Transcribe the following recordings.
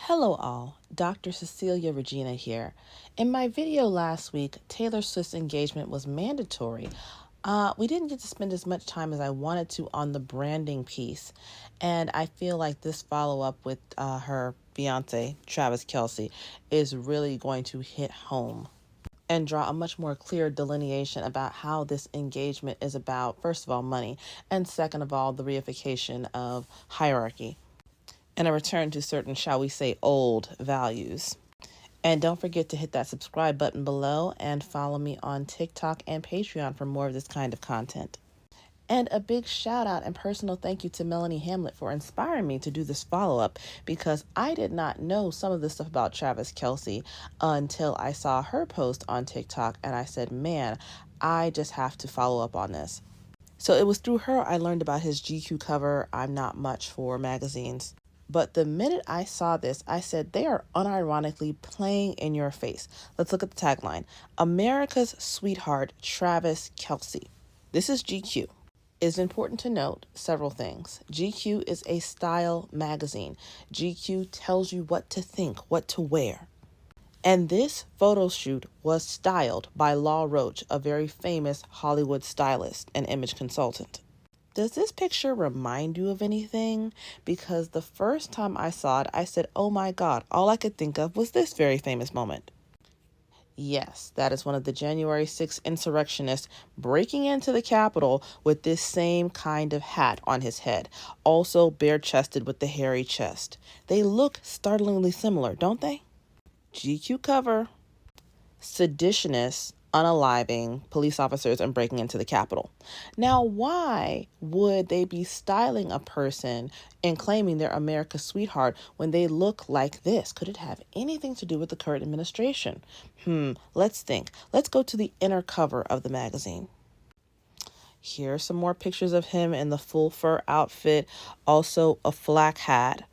Hello all, Dr. Cecilia Regina here. In my video last week, Taylor Swift's engagement was mandatory. We didn't get to spend as much time as I wanted to on the branding piece, and I feel like this follow-up with her fiance, Travis Kelce, is really going to hit home and draw a much more clear delineation about how this engagement is about, first of all, money, and second of all, the reification of hierarchy and a return to certain, shall we say, old values. And don't forget to hit that subscribe button below and follow me on TikTok and Patreon for more of this kind of content. And a big shout out and personal thank you to Melanie Hamlet for inspiring me to do this follow up because I did not know some of this stuff about Travis Kelce until I saw her post on TikTok and I said, man, I just have to follow up on this. So it was through her I learned about his GQ cover, I'm Not Much for magazines. But the minute I saw this, I said, they are unironically playing in your face. Let's look at the tagline. America's sweetheart, Travis Kelce. This is GQ. It's important to note several things. GQ is a style magazine. GQ tells you what to think, what to wear. And this photo shoot was styled by Law Roach, a very famous Hollywood stylist and image consultant. Does this picture remind you of anything? Because the first time I saw it, I said, oh my God, all I could think of was this very famous moment. Yes, that is one of the January 6th insurrectionists breaking into the Capitol with this same kind of hat on his head, also bare-chested with the hairy chest. They look startlingly similar, don't they? GQ cover. Seditionists unaliving police officers and breaking into the Capitol. Now, why would they be styling a person and claiming they're America's sweetheart when they look like this? Could it have anything to do with the current administration? Let's think. Let's go to the inner cover of the magazine. Here are some more pictures of him in the full fur outfit, also a flak hat.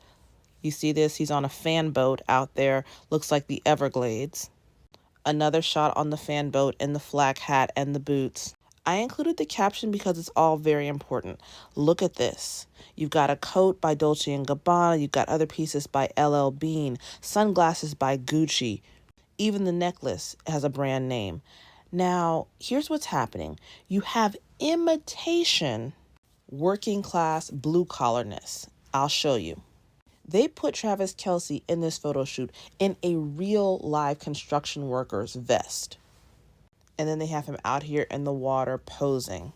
You see this? He's on a fan boat out there. Looks like the Everglades. Another shot on the fan boat in the flak hat and the boots. I included the caption because it's all very important. Look at this. You've got a coat by Dolce & Gabbana. You've got other pieces by LL Bean. Sunglasses by Gucci. Even the necklace has a brand name. Now, here's what's happening. You have imitation working class blue collarness. I'll show you. They put Travis Kelce in this photo shoot in a real live construction worker's vest. And then they have him out here in the water posing.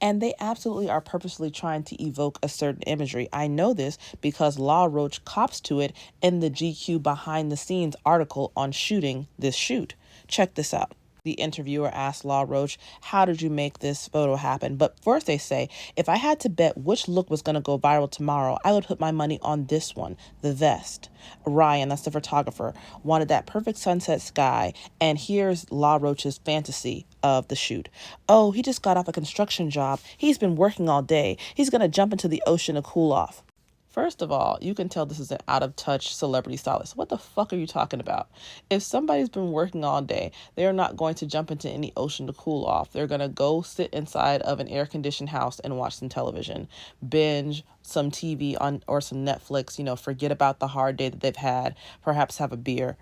And they absolutely are purposely trying to evoke a certain imagery. I know this because Law Roach cops to it in the GQ behind the scenes article on shooting this shoot. Check this out. The interviewer asked Law Roach, how did you make this photo happen? But first they say, if I had to bet which look was going to go viral tomorrow, I would put my money on this one, the vest. Ryan, that's the photographer, wanted that perfect sunset sky. And here's Law Roach's fantasy of the shoot. Oh, he just got off a construction job. He's been working all day. He's going to jump into the ocean to cool off. First of all, you can tell this is an out-of-touch celebrity stylist. What the fuck are you talking about? If somebody's been working all day, they're not going to jump into any ocean to cool off. They're going to go sit inside of an air-conditioned house and watch some television, binge some TV on or some Netflix, forget about the hard day that they've had, perhaps have a beer.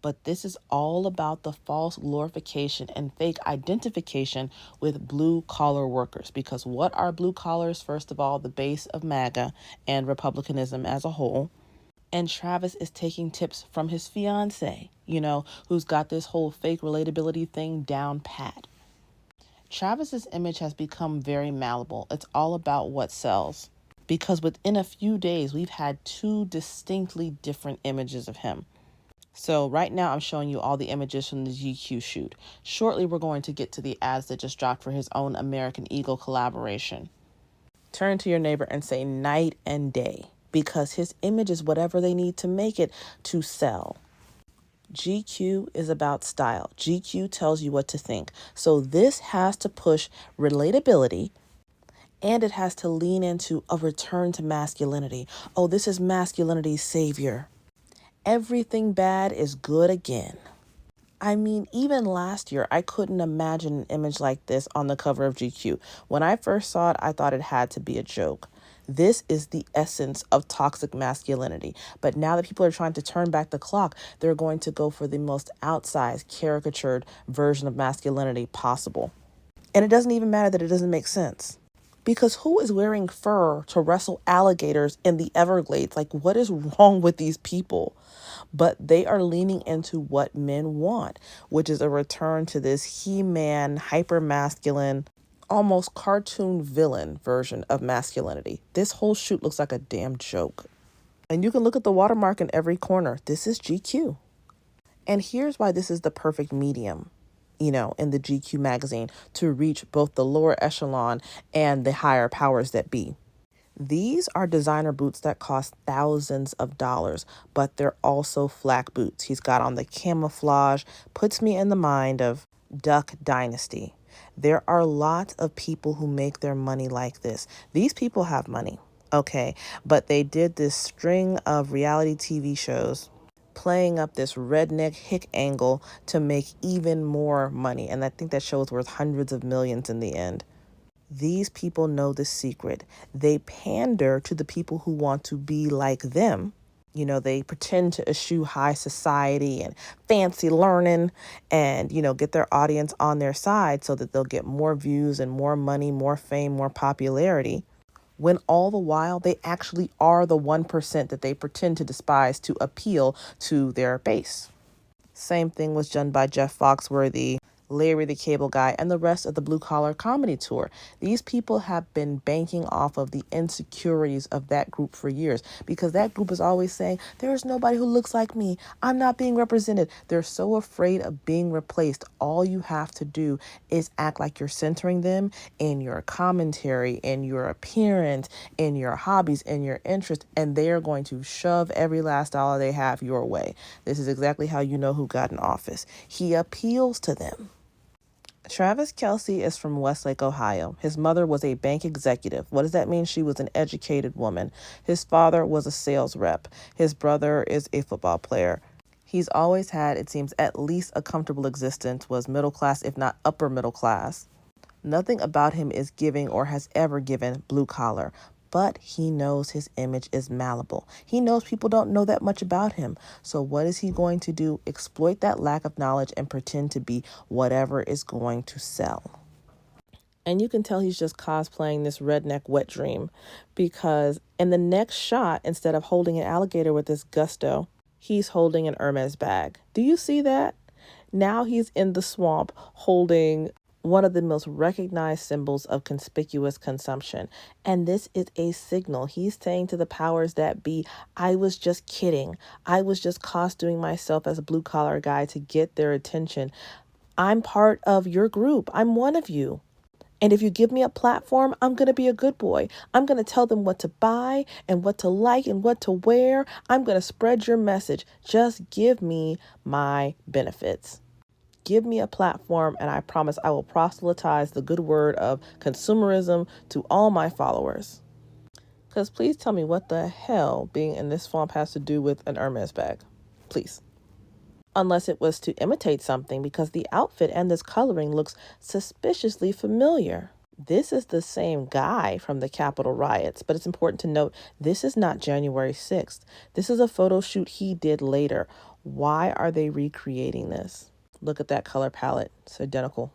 But this is all about the false glorification and fake identification with blue-collar workers. Because what are blue collars? First of all, the base of MAGA and Republicanism as a whole. And Travis is taking tips from his fiance, who's got this whole fake relatability thing down pat. Travis's image has become very malleable. It's all about what sells. Because within a few days, we've had two distinctly different images of him. So right now I'm showing you all the images from the GQ shoot. Shortly, we're going to get to the ads that just dropped for his own American Eagle collaboration. Turn to your neighbor and say night and day, because his image is whatever they need to make it to sell. GQ is about style. GQ tells you what to think. So this has to push relatability, and it has to lean into a return to masculinity. Oh, this is masculinity's savior. Everything bad is good again. I mean, even last year, I couldn't imagine an image like this on the cover of GQ. When I first saw it, I thought it had to be a joke. This is the essence of toxic masculinity. But now that people are trying to turn back the clock, they're going to go for the most outsized, caricatured version of masculinity possible. And it doesn't even matter that it doesn't make sense. Because who is wearing fur to wrestle alligators in the Everglades? Like, what is wrong with these people? But they are leaning into what men want, which is a return to this He-Man, hyper-masculine, almost cartoon villain version of masculinity. This whole shoot looks like a damn joke. And you can look at the watermark in every corner. This is GQ. And here's why this is the perfect medium, in the GQ magazine to reach both the lower echelon and the higher powers that be. These are designer boots that cost thousands of dollars, but they're also flak boots. He's got on the camouflage, puts me in the mind of Duck Dynasty. There are lots of people who make their money like this. These people have money, okay, but they did this string of reality TV shows playing up this redneck hick angle to make even more money. And I think that show is worth hundreds of millions in the end. These people know the secret. They pander to the people who want to be like them. They pretend to eschew high society and fancy learning and, get their audience on their side so that they'll get more views and more money, more fame, more popularity. When all the while they actually are the 1% that they pretend to despise to appeal to their base. Same thing was done by Jeff Foxworthy, Larry the Cable Guy, and the rest of the Blue Collar Comedy Tour. These people have been banking off of the insecurities of that group for years because that group is always saying, there is nobody who looks like me. I'm not being represented. They're so afraid of being replaced. All you have to do is act like you're centering them in your commentary, in your appearance, in your hobbies, in your interests, and they are going to shove every last dollar they have your way. This is exactly how you know who got in office. He appeals to them. Travis Kelce is from Westlake, Ohio. His mother was a bank executive. What does that mean? She was an educated woman. His father was a sales rep. His brother is a football player. He's always had, it seems, at least a comfortable existence, was middle class, if not upper middle class. Nothing about him is giving or has ever given blue collar, but he knows his image is malleable. He knows people don't know that much about him. So what is he going to do? Exploit that lack of knowledge and pretend to be whatever is going to sell. And you can tell he's just cosplaying this redneck wet dream because in the next shot, instead of holding an alligator with this gusto, he's holding an Hermes bag. Do you see that? Now he's in the swamp holding one of the most recognized symbols of conspicuous consumption. And this is a signal. He's saying to the powers that be, I was just kidding. I was just costuming myself as a blue collar guy to get their attention. I'm part of your group. I'm one of you. And if you give me a platform, I'm going to be a good boy. I'm going to tell them what to buy and what to like and what to wear. I'm going to spread your message. Just give me my benefits. Give me a platform and I promise I will proselytize the good word of consumerism to all my followers. Because please tell me what the hell being in this swamp has to do with an Hermes bag. Please. Unless it was to imitate something because the outfit and this coloring looks suspiciously familiar. This is the same guy from the Capitol riots, but it's important to note this is not January 6th. This is a photo shoot he did later. Why are they recreating this? Look at that color palette. It's identical.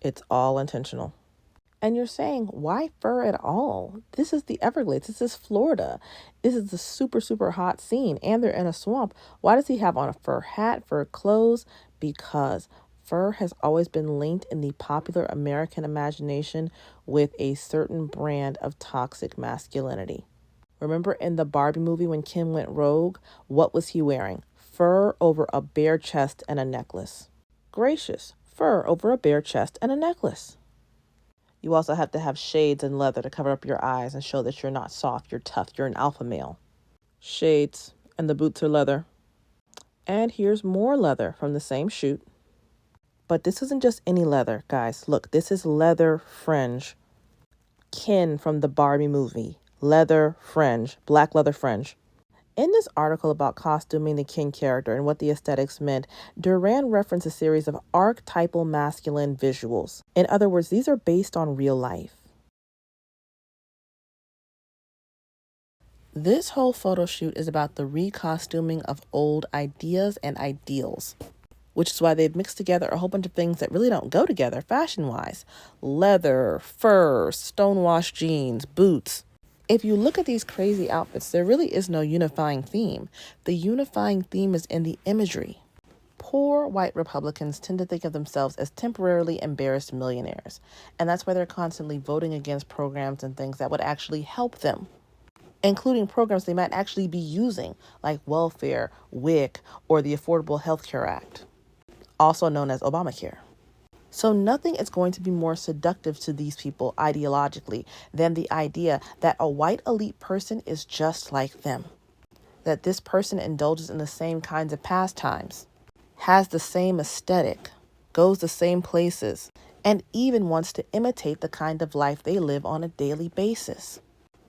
It's all intentional. And you're saying, why fur at all? This is the Everglades. This is Florida. This is the super, super hot scene. And they're in a swamp. Why does he have on a fur hat, fur clothes? Because fur has always been linked in the popular American imagination with a certain brand of toxic masculinity. Remember in the Barbie movie when Ken went rogue? What was he wearing? Fur over a bare chest and a necklace. Gracious, fur over a bare chest and a necklace. You also have to have shades and leather to cover up your eyes and show that you're not soft, you're tough, you're an alpha male. Shades, and the boots are leather. And here's more leather from the same shoot. But this isn't just any leather, guys. Look, this is leather fringe. Ken from the Barbie movie. Leather fringe, black leather fringe. In this article about costuming the Ken character and what the aesthetics meant, Duran referenced a series of archetypal masculine visuals. In other words, these are based on real life. This whole photo shoot is about the recostuming of old ideas and ideals, which is why they've mixed together a whole bunch of things that really don't go together fashion-wise. Leather, fur, stonewashed jeans, boots. If you look at these crazy outfits, there really is no unifying theme. The unifying theme is in the imagery. Poor white Republicans tend to think of themselves as temporarily embarrassed millionaires, and that's why they're constantly voting against programs and things that would actually help them, including programs they might actually be using, like welfare, WIC, or the Affordable Health Care Act, also known as Obamacare. So nothing is going to be more seductive to these people ideologically than the idea that a white elite person is just like them, that this person indulges in the same kinds of pastimes, has the same aesthetic, goes the same places, and even wants to imitate the kind of life they live on a daily basis.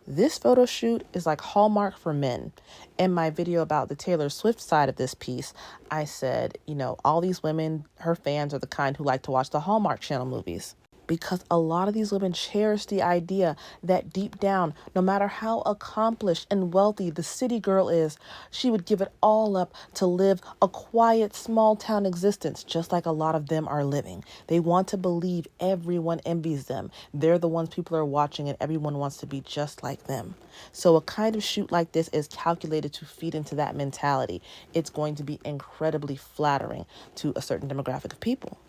This photo shoot is like Hallmark for men. In my video about the Taylor Swift side of this piece, I said, all these women, her fans, are the kind who like to watch the Hallmark Channel movies. Because a lot of these women cherish the idea that deep down, no matter how accomplished and wealthy the city girl is, she would give it all up to live a quiet, small town existence, just like a lot of them are living. They want to believe everyone envies them. They're the ones people are watching, and everyone wants to be just like them. So a kind of shoot like this is calculated to feed into that mentality. It's going to be incredibly flattering to a certain demographic of people.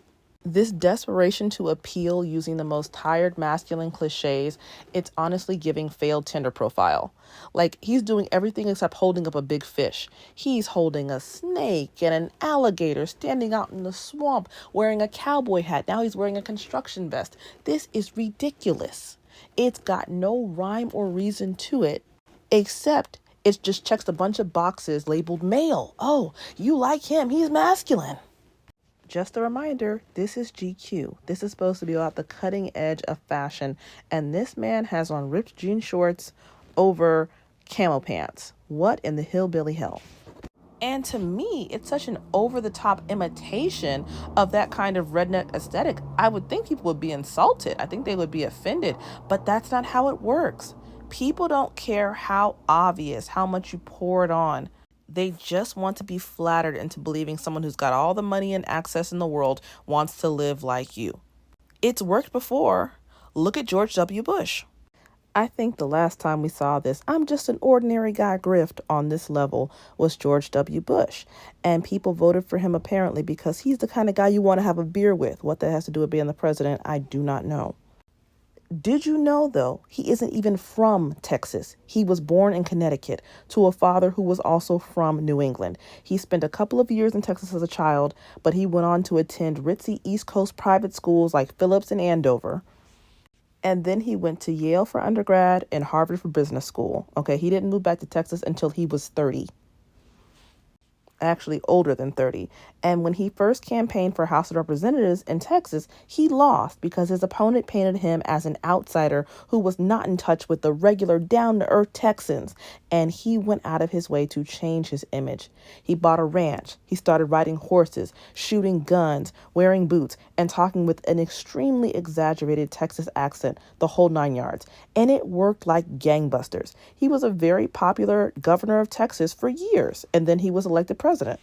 This desperation to appeal using the most tired masculine cliches, it's honestly giving failed Tinder profile. Like, he's doing everything except holding up a big fish. He's holding a snake and an alligator standing out in the swamp wearing a cowboy hat. Now he's wearing a construction vest. This is ridiculous. It's got no rhyme or reason to it, except it just checks a bunch of boxes labeled male. Oh, you like him, he's masculine. Just a reminder, this is GQ. This is supposed to be about the cutting edge of fashion. And this man has on ripped jean shorts over camo pants. What in the hillbilly hell? And to me, it's such an over-the-top imitation of that kind of redneck aesthetic. I would think people would be insulted. I think they would be offended. But that's not how it works. People don't care how obvious, how much you pour it on. They just want to be flattered into believing someone who's got all the money and access in the world wants to live like you. It's worked before. Look at George W. Bush. I think the last time we saw this, I'm just an ordinary guy grift on this level, was George W. Bush. And people voted for him apparently because he's the kind of guy you want to have a beer with. What that has to do with being the president, I do not know. Did you know, though, he isn't even from Texas? He was born in Connecticut to a father who was also from New England. He spent a couple of years in Texas as a child, but he went on to attend ritzy East Coast private schools like Phillips and Andover. And then he went to Yale for undergrad and Harvard for business school. Okay, he didn't move back to Texas until he was 30. Actually older than 30. And when he first campaigned for House of Representatives in Texas, he lost because his opponent painted him as an outsider who was not in touch with the regular down-to-earth Texans. And he went out of his way to change his image. He bought a ranch. He started riding horses, shooting guns, wearing boots, and talking with an extremely exaggerated Texas accent, the whole 9 yards. And it worked like gangbusters. He was a very popular governor of Texas for years, and then he was elected president.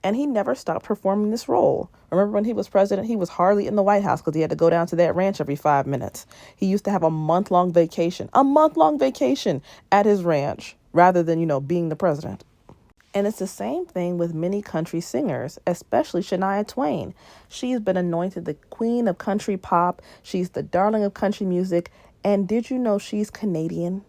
And he never stopped performing this role. Remember when he was president, he was hardly in the White House because he had to go down to that ranch every 5 minutes. He used to have a month-long vacation at his ranch rather than, being the president. And it's the same thing with many country singers, especially Shania Twain. She's been anointed the queen of country pop. She's the darling of country music. And did you know she's Canadian?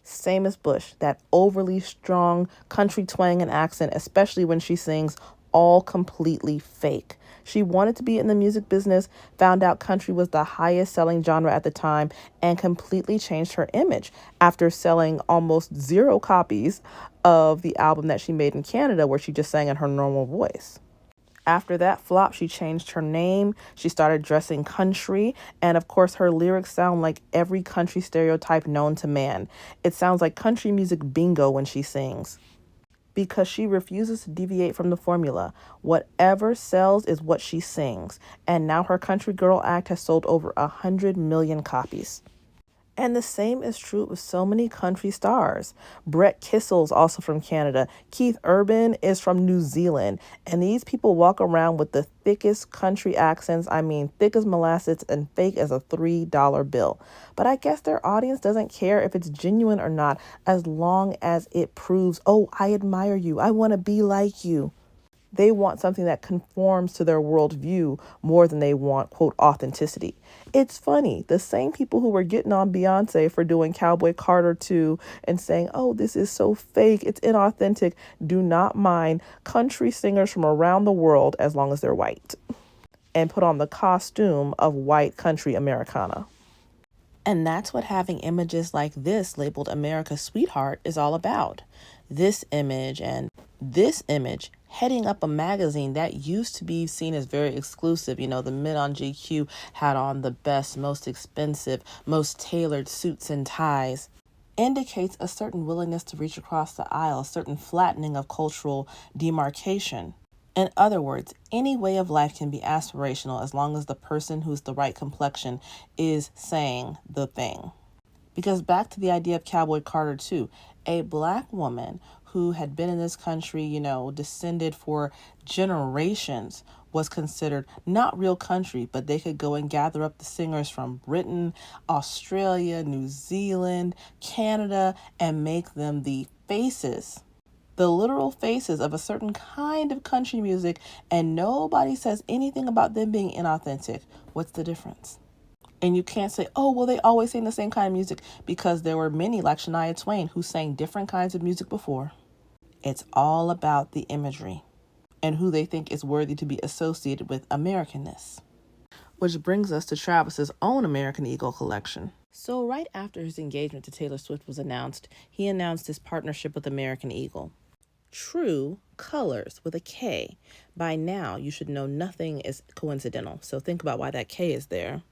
Same as Bush, that overly strong country twang and accent, especially when she sings, all completely fake. She wanted to be in the music business, found out country was the highest selling genre at the time, and completely changed her image after selling almost 0 copies of the album that she made in Canada, where she just sang in her normal voice. After that flop, she changed her name, she started dressing country, and of course her lyrics sound like every country stereotype known to man. It sounds like country music bingo when she sings. Because she refuses to deviate from the formula. Whatever sells is what she sings. And now her Country Girl act has sold over 100 million copies. And the same is true with so many country stars. Brett Kissel's also from Canada. Keith Urban is from New Zealand. And these people walk around with the thickest country accents. I mean, thick as molasses and fake as a $3 bill. But I guess their audience doesn't care if it's genuine or not, as long as it proves, oh, I admire you. I want to be like you. They want something that conforms to their worldview more than they want, quote, authenticity. It's funny. The same people who were getting on Beyonce for doing Cowboy Carter 2 and saying, oh, this is so fake, it's inauthentic, do not mind country singers from around the world as long as they're white and put on the costume of white country Americana. And that's what having images like this labeled America's Sweetheart is all about. This image and this image heading up a magazine that used to be seen as very exclusive. You know, the men on GQ had on the best, most expensive, most tailored suits and ties. Indicates a certain willingness to reach across the aisle, a certain flattening of cultural demarcation. In other words, any way of life can be aspirational as long as the person who's the right complexion is saying the thing. Because back to the idea of Cowboy Carter 2, a black woman who had been in this country, you know, descended for generations was considered not real country, but they could go and gather up the singers from Britain, Australia, New Zealand, Canada, and make them the faces, the literal faces of a certain kind of country music, and nobody says anything about them being inauthentic. What's the difference? And you can't say, oh, well, they always sing the same kind of music, because there were many like Shania Twain who sang different kinds of music before. It's all about the imagery and who they think is worthy to be associated with Americanness. Which brings us to Travis's own American Eagle collection. So right after his engagement to Taylor Swift was announced, he announced his partnership with American Eagle. True Colors with a K. By now, you should know nothing is coincidental, so think about why that K is there.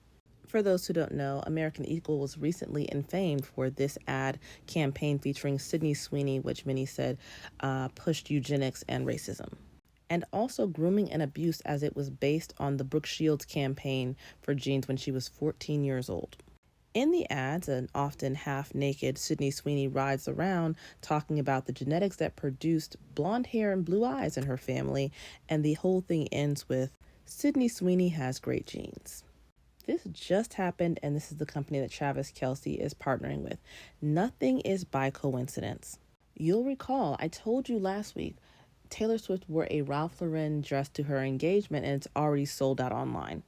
For those who don't know, American Eagle was recently infamed for this ad campaign featuring Sydney Sweeney, which many said pushed eugenics and racism, and also grooming and abuse, as it was based on the Brooke Shields campaign for jeans when she was 14 years old. In the ads, an often half-naked Sydney Sweeney rides around talking about the genetics that produced blonde hair and blue eyes in her family, and the whole thing ends with, Sydney Sweeney has great genes. This just happened, and this is the company that Travis Kelce is partnering with. Nothing is by coincidence. You'll recall, I told you last week, Taylor Swift wore a Ralph Lauren dress to her engagement, and it's already sold out online.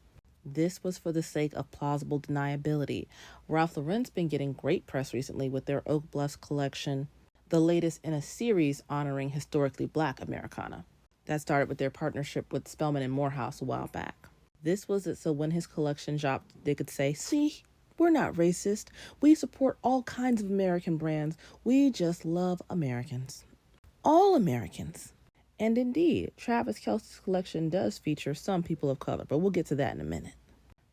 This was for the sake of plausible deniability. Ralph Lauren's been getting great press recently with their Oak Bluffs collection, the latest in a series honoring historically Black Americana. That started with their partnership with Spelman and Morehouse a while back. This was it so when his collection dropped, they could say, see, we're not racist. We support all kinds of American brands. We just love Americans. All Americans. And indeed, Travis Kelce's collection does feature some people of color, but we'll get to that in a minute.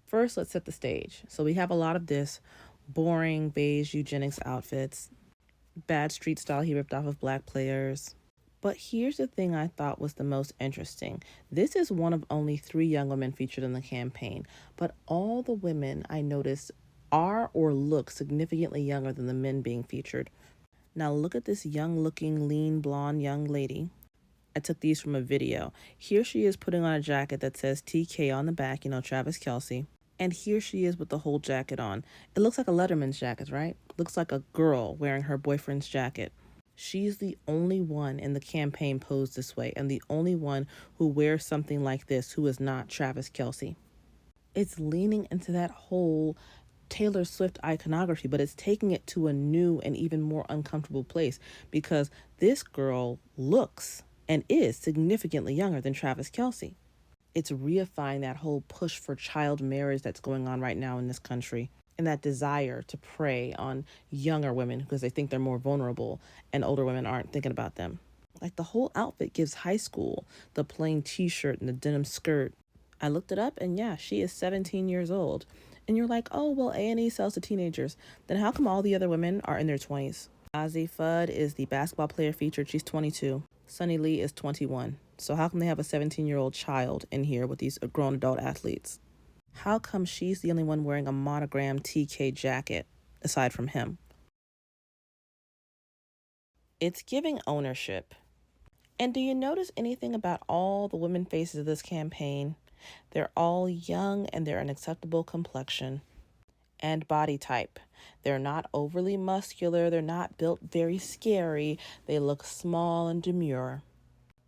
First, let's set the stage. So we have a lot of this boring beige eugenics outfits, bad street style he ripped off of Black players. But here's the thing I thought was the most interesting. This is one of only 3 young women featured in the campaign, but all the women I noticed are or look significantly younger than the men being featured. Now look at this young-looking, lean, blonde young lady. I took these from a video. Here she is putting on a jacket that says TK on the back, you know, Travis Kelce. And here she is with the whole jacket on. It looks like a Letterman's jacket, right? Looks like a girl wearing her boyfriend's jacket. She's the only one in the campaign posed this way, and the only one who wears something like this who is not Travis Kelce. It's leaning into that whole Taylor Swift iconography, but it's taking it to a new and even more uncomfortable place, because this girl looks and is significantly younger than Travis Kelce. It's reifying that whole push for child marriage that's going on right now in this country, and that desire to prey on younger women because they think they're more vulnerable and older women aren't thinking about them. Like, the whole outfit gives high school, the plain t-shirt and the denim skirt. I looked it up, and yeah, she is 17 years old. And you're like, oh, well, A&E sells to teenagers. Then how come all the other women are in their 20s? Ozzy Fudd is the basketball player featured. She's 22. Sunny Lee is 21. So how come they have a 17-year-old child in here with these grown adult athletes? How come she's the only one wearing a monogram TK jacket? aside from him. It's giving ownership. And do you notice anything about all the women faces of this campaign? They're all young and they're an acceptable complexion and body type. They're not overly muscular, they're not built very scary, they look small and demure.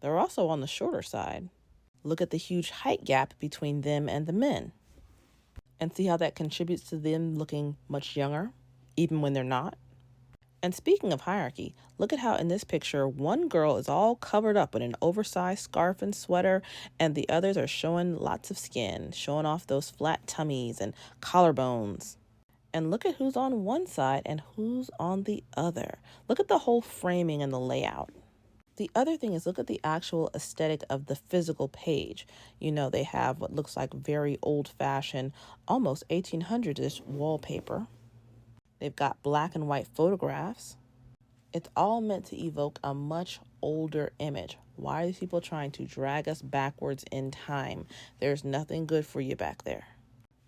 They're also on the shorter side. Look at the huge height gap between them and the men. And see how that contributes to them looking much younger, even when they're not? And speaking of hierarchy, look at how in this picture, one girl is all covered up in an oversized scarf and sweater, and the others are showing lots of skin, showing off those flat tummies and collarbones. And look at who's on one side and who's on the other. Look at the whole framing and the layout. The other thing is look at the actual aesthetic of the physical page. You know, they have what looks like very old-fashioned, almost 1800s wallpaper. They've got black and white photographs. It's all meant to evoke a much older image. Why are these people trying to drag us backwards in time? There's nothing good for you back there.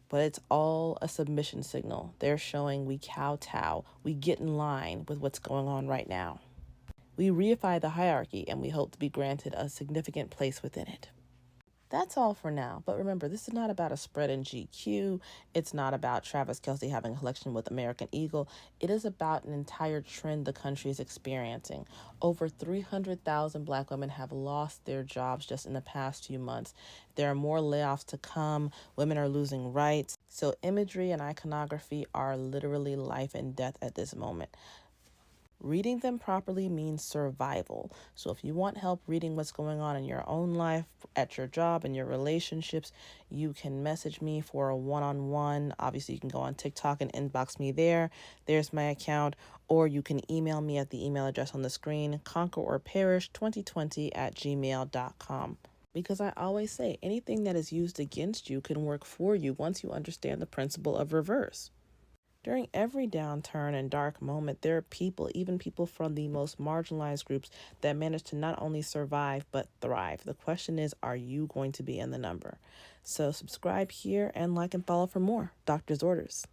But it's all a submission signal. They're showing we kowtow, we get in line with what's going on right now. We reify the hierarchy and we hope to be granted a significant place within it. That's all for now. But remember, this is not about a spread in GQ. It's not about Travis Kelce having a collection with American Eagle. It is about an entire trend the country is experiencing. Over 300,000 Black women have lost their jobs just in the past few months. There are more layoffs to come. Women are losing rights. So imagery and iconography are literally life and death at this moment. Reading them properly means survival. So if you want help reading what's going on in your own life, at your job, and your relationships, you can message me for a one-on-one. Obviously, you can go on TikTok and inbox me there. There's my account. Or you can email me at the email address on the screen, conquerorperish2020@gmail.com. Because I always say anything that is used against you can work for you once you understand the principle of reverse. During every downturn and dark moment, there are people, even people from the most marginalized groups, that manage to not only survive but thrive. The question is, are you going to be in the number? So subscribe here and like and follow for more. Doctor's orders.